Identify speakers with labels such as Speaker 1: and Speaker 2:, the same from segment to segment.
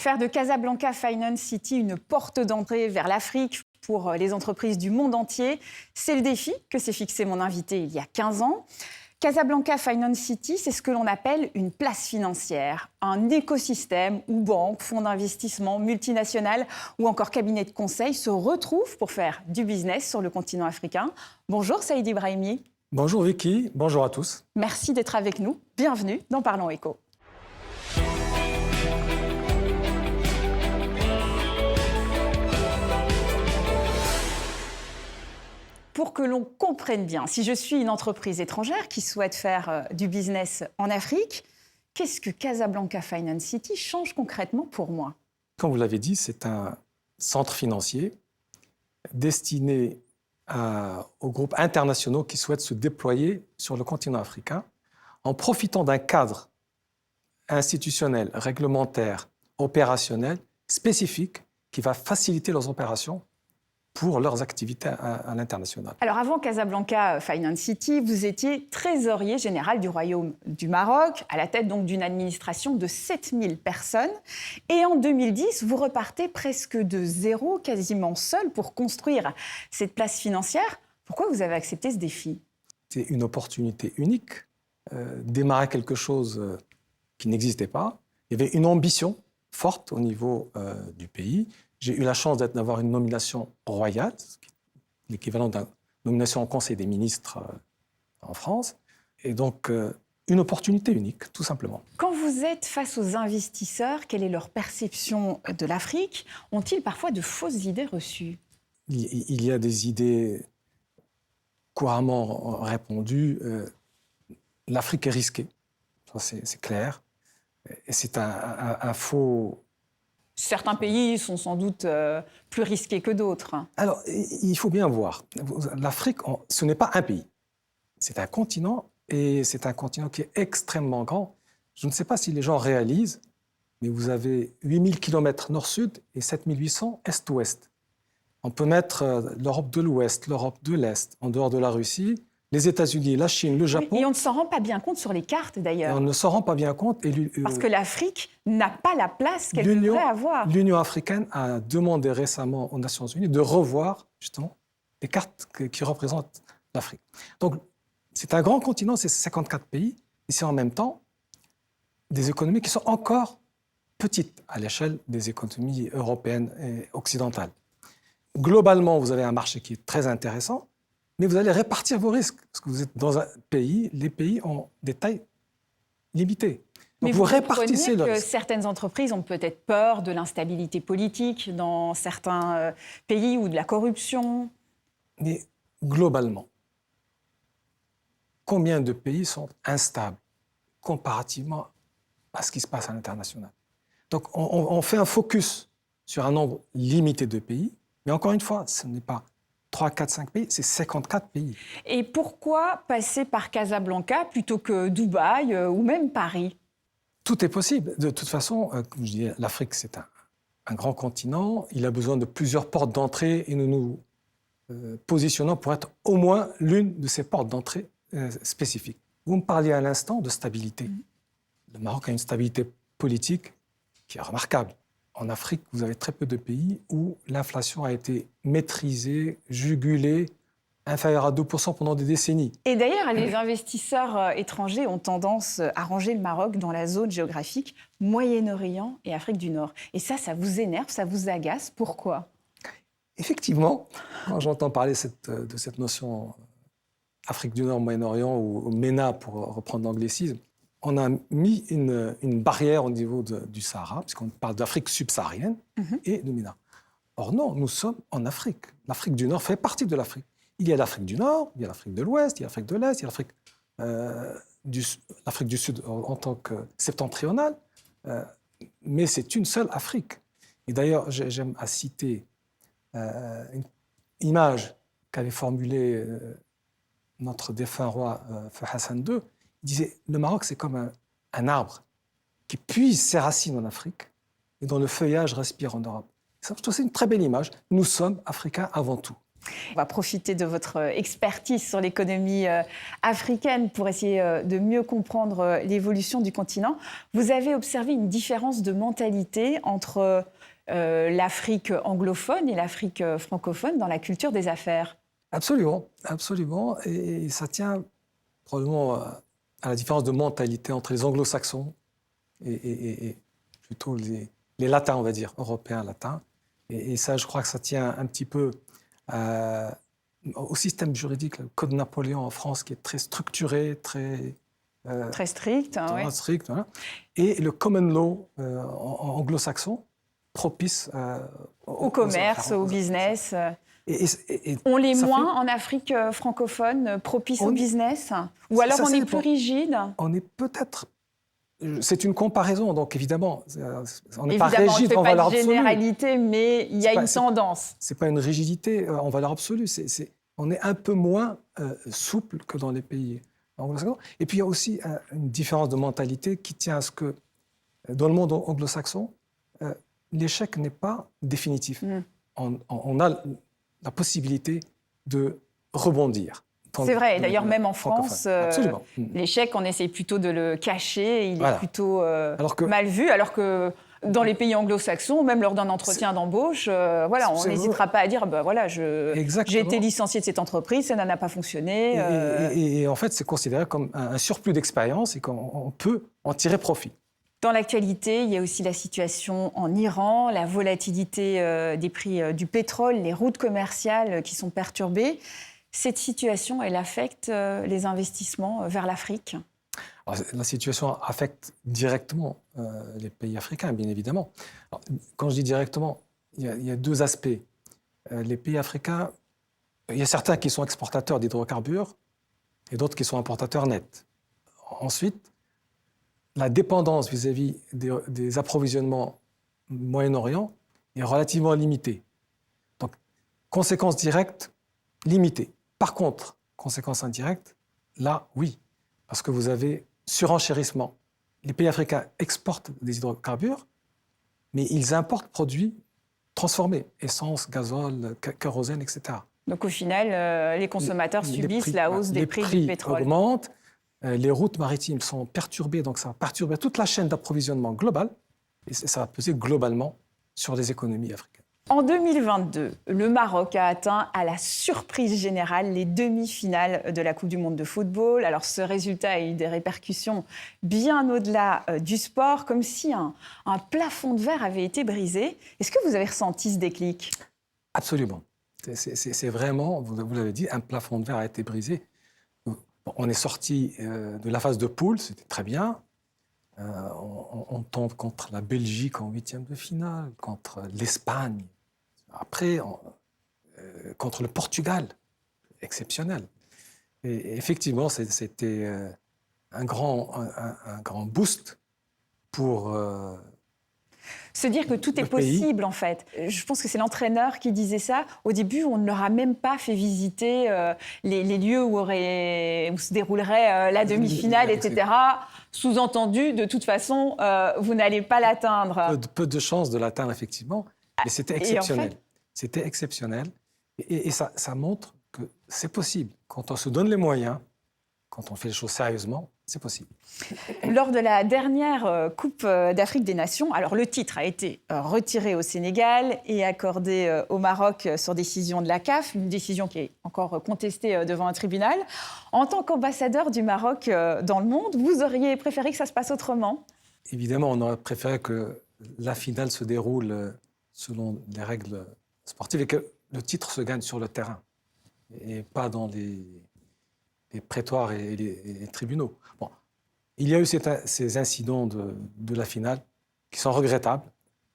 Speaker 1: Faire de Casablanca Finance City une porte d'entrée vers l'Afrique pour les entreprises du monde entier, c'est le défi que s'est fixé mon invité il y a 15 ans. Casablanca Finance City, c'est ce que l'on appelle une place financière, un écosystème où banques, fonds d'investissement, multinationales ou encore cabinets de conseil se retrouvent pour faire du business sur le continent africain. Bonjour Saïd Ibrahimi.
Speaker 2: Bonjour Vicky, bonjour à tous.
Speaker 1: Merci d'être avec nous. Bienvenue dans Parlons Éco. Pour que l'on comprenne bien, si je suis une entreprise étrangère qui souhaite faire du business en Afrique, qu'est-ce que Casablanca Finance City change concrètement pour moi?
Speaker 2: Comme vous l'avez dit, c'est un centre financier destiné aux groupes internationaux qui souhaitent se déployer sur le continent africain en profitant d'un cadre institutionnel, réglementaire, opérationnel, spécifique qui va faciliter leurs opérations pour leurs activités à l'international.
Speaker 1: Alors avant Casablanca Finance City, vous étiez trésorier général du Royaume du Maroc, à la tête donc d'une administration de 7000 personnes. Et en 2010, vous repartez presque de zéro, quasiment seul, pour construire cette place financière. Pourquoi vous avez accepté ce défi?
Speaker 2: C'est une opportunité unique, démarrer quelque chose qui n'existait pas. Il y avait une ambition forte au niveau du pays. J'ai eu la chance d'avoir une nomination royale, l'équivalent d'une nomination au Conseil des ministres en France. Et donc, une opportunité unique, tout simplement.
Speaker 1: Quand vous êtes face aux investisseurs, quelle est leur perception de l'Afrique? Ont-ils parfois de fausses idées reçues?
Speaker 2: Il y a des idées couramment répandues. L'Afrique est risquée, ça c'est clair. Et c'est un faux...
Speaker 1: Certains pays sont sans doute plus risqués que d'autres.
Speaker 2: Alors, il faut bien voir. L'Afrique, ce n'est pas un pays. C'est un continent, et c'est un continent qui est extrêmement grand. Je ne sais pas si les gens réalisent, mais vous avez 8000 km nord-sud et 7800 est-ouest. On peut mettre l'Europe de l'Ouest, l'Europe de l'Est, en dehors de la Russie, les États-Unis, la Chine, le Japon.
Speaker 1: Oui, et on ne s'en rend pas bien compte sur les cartes, d'ailleurs.
Speaker 2: On ne s'en rend pas bien compte.
Speaker 1: Parce que l'Afrique n'a pas la place qu'elle devrait avoir.
Speaker 2: L'Union africaine a demandé récemment aux Nations unies de revoir, justement, les cartes qui représentent l'Afrique. Donc, c'est un grand continent, c'est 54 pays, et c'est en même temps des économies qui sont encore petites à l'échelle des économies européennes et occidentales. Globalement, vous avez un marché qui est très intéressant, mais vous allez répartir vos risques, parce que vous êtes dans un pays, les pays ont des tailles limitées.
Speaker 1: Mais
Speaker 2: donc
Speaker 1: vous
Speaker 2: répartissez
Speaker 1: comprenez que
Speaker 2: risque.
Speaker 1: certaines entreprises ont peut-être peur de l'instabilité politique dans certains pays ou de la corruption.
Speaker 2: Mais globalement, combien de pays sont instables comparativement à ce qui se passe à l'international? Donc on fait un focus sur un nombre limité de pays, mais encore une fois, ce n'est pas 3, 4, 5 pays, c'est 54 pays.
Speaker 1: Et pourquoi passer par Casablanca plutôt que Dubaï ou même Paris?
Speaker 2: Tout est possible. De toute façon, comme je disais, l'Afrique, c'est un grand continent. Il a besoin de plusieurs portes d'entrée et nous nous positionnons pour être au moins l'une de ces portes d'entrée spécifiques. Vous me parliez à l'instant de stabilité. Le Maroc a une stabilité politique qui est remarquable. En Afrique, vous avez très peu de pays où l'inflation a été maîtrisée, jugulée, inférieure à 2% pendant des décennies.
Speaker 1: Et d'ailleurs, les investisseurs étrangers ont tendance à ranger le Maroc dans la zone géographique Moyen-Orient et Afrique du Nord. Et ça vous énerve, ça vous agace. Pourquoi?
Speaker 2: Effectivement, quand j'entends parler de cette notion Afrique du Nord, Moyen-Orient ou MENA, pour reprendre l'anglicisme, on a mis une barrière au niveau du Sahara, puisqu'on parle d'Afrique subsaharienne et de MENA. Or non, nous sommes en Afrique. L'Afrique du Nord fait partie de l'Afrique. Il y a l'Afrique du Nord, il y a l'Afrique de l'Ouest, il y a l'Afrique de l'Est, il y a l'Afrique du Sud en tant que septentrionale, mais c'est une seule Afrique. Et d'ailleurs, j'aime à citer une image qu'avait formulée notre défunt roi Hassan II. Il disait « Le Maroc, c'est comme un arbre qui puise ses racines en Afrique et dont le feuillage respire en Europe ». C'est une très belle image. Nous sommes Africains avant tout.
Speaker 1: On va profiter de votre expertise sur l'économie africaine pour essayer de mieux comprendre l'évolution du continent. Vous avez observé une différence de mentalité entre l'Afrique anglophone et l'Afrique francophone dans la culture des affaires?
Speaker 2: Absolument, absolument. Et ça tient probablement à la différence de mentalité entre les anglo-saxons et plutôt les latins, on va dire, européens, latins. Et ça, je crois que ça tient un petit peu au système juridique, le Code Napoléon en France, qui est très structuré, très
Speaker 1: strict. Hein,
Speaker 2: très
Speaker 1: ouais.
Speaker 2: strict, voilà. Et le common law anglo-saxon, propice
Speaker 1: Au commerce, au business. On l'est moins en Afrique francophone, propice au business? Ou alors on est plus rigide?
Speaker 2: On est peut-être... C'est une comparaison, donc évidemment, on n'est
Speaker 1: pas
Speaker 2: rigide en valeur absolue.
Speaker 1: On ne fait pas de généralité, mais il y a une tendance.
Speaker 2: Ce n'est pas une rigidité en valeur absolue. On est un peu moins souple que dans les pays anglo-saxons. Et puis il y a aussi une différence de mentalité qui tient à ce que, dans le monde anglo-saxon, l'échec n'est pas définitif. On a la possibilité de rebondir.
Speaker 1: C'est vrai, d'ailleurs même en France, l'échec, on essaie plutôt de le cacher, il est plutôt mal vu, alors que dans les pays anglo-saxons, même lors d'un entretien d'embauche, on n'hésitera pas à dire j'ai été licencié de cette entreprise, ça n'a pas fonctionné.
Speaker 2: Et en fait, c'est considéré comme un surplus d'expérience et qu'on peut en tirer profit.
Speaker 1: Dans l'actualité, il y a aussi la situation en Iran, la volatilité des prix du pétrole, les routes commerciales qui sont perturbées. Cette situation, elle affecte les investissements vers l'Afrique?
Speaker 2: La situation affecte directement les pays africains, bien évidemment. Alors, quand je dis directement, il y a deux aspects. Les pays africains, il y a certains qui sont exportateurs d'hydrocarbures et d'autres qui sont importateurs nets. Ensuite, la dépendance vis-à-vis des approvisionnements Moyen-Orient est relativement limitée. Donc, conséquences directes, limitées. Par contre, conséquences indirectes, là, oui, parce que vous avez surenchérissement. Les pays africains exportent des hydrocarbures, mais ils importent produits transformés, essence, gazole, kérosène, etc.
Speaker 1: Donc au final, les consommateurs subissent la hausse des prix du pétrole.
Speaker 2: Les prix augmentent, les routes maritimes sont perturbées, donc ça va perturber toute la chaîne d'approvisionnement globale, et ça va peser globalement sur les économies africaines.
Speaker 1: En 2022, le Maroc a atteint, à la surprise générale, les demi-finales de la Coupe du monde de football. Alors, ce résultat a eu des répercussions bien au-delà du sport, comme si un plafond de verre avait été brisé. Est-ce que vous avez ressenti ce déclic?
Speaker 2: Absolument. C'est vraiment, vous l'avez dit, un plafond de verre a été brisé. On est sorti de la phase de poule, c'était très bien. On tombe contre la Belgique en huitième de finale, contre l'Espagne. Après, contre le Portugal, exceptionnel. Et effectivement, c'était un grand boost pour
Speaker 1: se dire que tout est possible, en fait. Je pense que c'est l'entraîneur qui disait ça. Au début, on ne leur a même pas fait visiter les lieux où se déroulerait la demi-finale, etc. Sous-entendu, de toute façon, vous n'allez pas l'atteindre.
Speaker 2: Peu de chances de l'atteindre, effectivement. Mais c'était exceptionnel. En fait... C'était exceptionnel. Et ça montre que c'est possible. Quand on se donne les moyens, quand on fait les choses sérieusement, c'est possible.
Speaker 1: Lors de la dernière Coupe d'Afrique des Nations, alors le titre a été retiré au Sénégal et accordé au Maroc sur décision de la CAF, une décision qui est encore contestée devant un tribunal. En tant qu'ambassadeur du Maroc dans le monde, vous auriez préféré que ça se passe autrement?
Speaker 2: Évidemment, on aurait préféré que la finale se déroule selon les règles sportives et que le titre se gagne sur le terrain et pas dans les prétoires et les tribunaux. Bon, il y a eu ces incidents de la finale qui sont regrettables.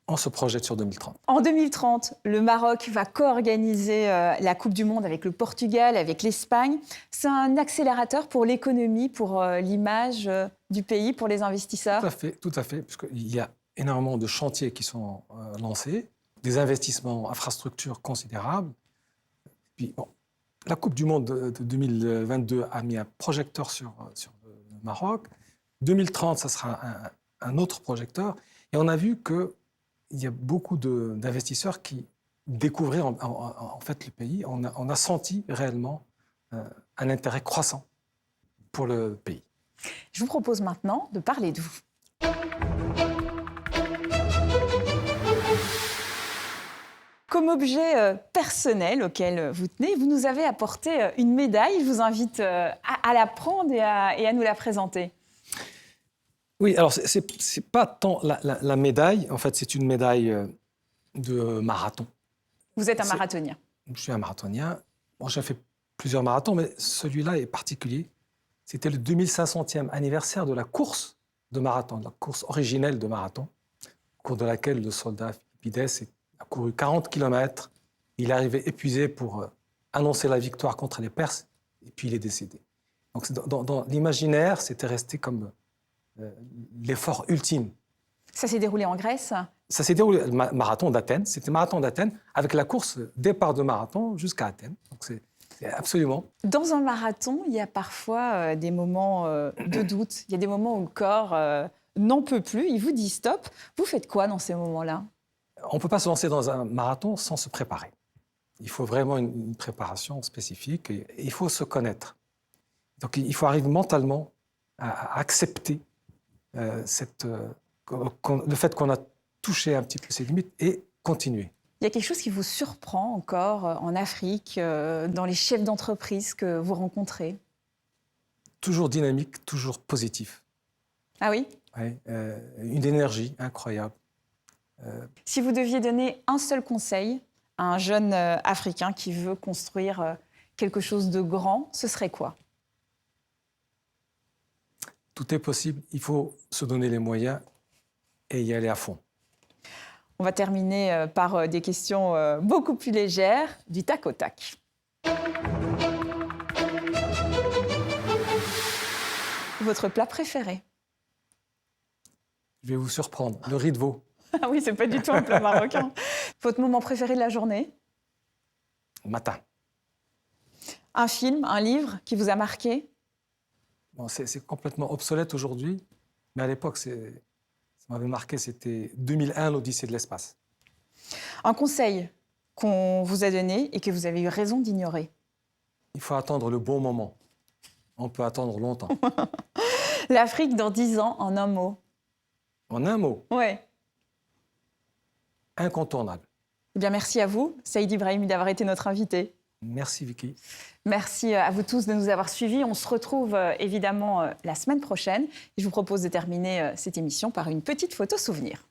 Speaker 2: On se projette sur 2030.
Speaker 1: En 2030, le Maroc va co-organiser la Coupe du monde avec le Portugal, avec l'Espagne. C'est un accélérateur pour l'économie, pour l'image du pays, pour les investisseurs?
Speaker 2: Tout à fait, puisqu'il y a énormément de chantiers qui sont lancés, des investissements infrastructures considérables. Puis, bon, la Coupe du monde de 2022 a mis un projecteur sur le Maroc. 2030, ça sera un autre projecteur. Et on a vu qu'il y a beaucoup d'investisseurs qui découvrir en fait le pays. On a senti réellement un intérêt croissant pour le pays.
Speaker 1: Je vous propose maintenant de parler de vous. Comme objet personnel auquel vous tenez, vous nous avez apporté une médaille. Je vous invite à la prendre et à nous la présenter.
Speaker 2: Oui, alors c'est pas tant la médaille. En fait, c'est une médaille de marathon.
Speaker 1: Vous êtes un marathonien.
Speaker 2: Je suis un marathonien. Bon, j'ai fait plusieurs marathons, mais celui-là est particulier. C'était le 2500e anniversaire de la course de marathon, de la course originelle de marathon, au cours de laquelle le soldat Philippides a couru 40 km. Il est arrivé épuisé pour annoncer la victoire contre les Perses, et puis il est décédé. Donc dans l'imaginaire, c'était resté comme l'effort ultime.
Speaker 1: Ça s'est déroulé en Grèce?
Speaker 2: Ça s'est déroulé le marathon d'Athènes. C'était le marathon d'Athènes avec la course départ de marathon jusqu'à Athènes. Donc c'est absolument.
Speaker 1: Dans un marathon, il y a parfois des moments de doute. Il y a des moments où le corps n'en peut plus. Il vous dit stop. Vous faites quoi dans ces moments-là?
Speaker 2: On ne peut pas se lancer dans un marathon sans se préparer. Il faut vraiment une préparation spécifique et il faut se connaître. Donc il faut arriver mentalement à accepter le fait qu'on a touché un petit peu ses limites et continuer.
Speaker 1: Il y a quelque chose qui vous surprend encore en Afrique, dans les chefs d'entreprise que vous rencontrez?
Speaker 2: Toujours dynamique, toujours positif.
Speaker 1: Ah oui?
Speaker 2: Oui, une énergie incroyable.
Speaker 1: Si vous deviez donner un seul conseil à un jeune Africain qui veut construire quelque chose de grand, ce serait quoi?
Speaker 2: Tout est possible, il faut se donner les moyens et y aller à fond.
Speaker 1: On va terminer par des questions beaucoup plus légères, du tac au tac. Votre plat préféré?
Speaker 2: Je vais vous surprendre, le riz de veau.
Speaker 1: Ah oui, c'est pas du tout un plat marocain. Votre moment préféré de la journée?
Speaker 2: Le matin.
Speaker 1: Un film, un livre qui vous a marqué?
Speaker 2: Bon, c'est complètement obsolète aujourd'hui, mais à l'époque, ça m'avait marqué, c'était 2001, l'Odyssée de l'espace.
Speaker 1: Un conseil qu'on vous a donné et que vous avez eu raison d'ignorer?
Speaker 2: Il faut attendre le bon moment. On peut attendre longtemps.
Speaker 1: L'Afrique dans 10 ans, en un mot?
Speaker 2: En un mot,
Speaker 1: Ouais.
Speaker 2: incontournable.
Speaker 1: Eh bien, merci à vous, Saïd Ibrahimi, d'avoir été notre invité.
Speaker 2: Merci Vicky.
Speaker 1: Merci à vous tous de nous avoir suivis. On se retrouve évidemment la semaine prochaine. Et je vous propose de terminer cette émission par une petite photo souvenir.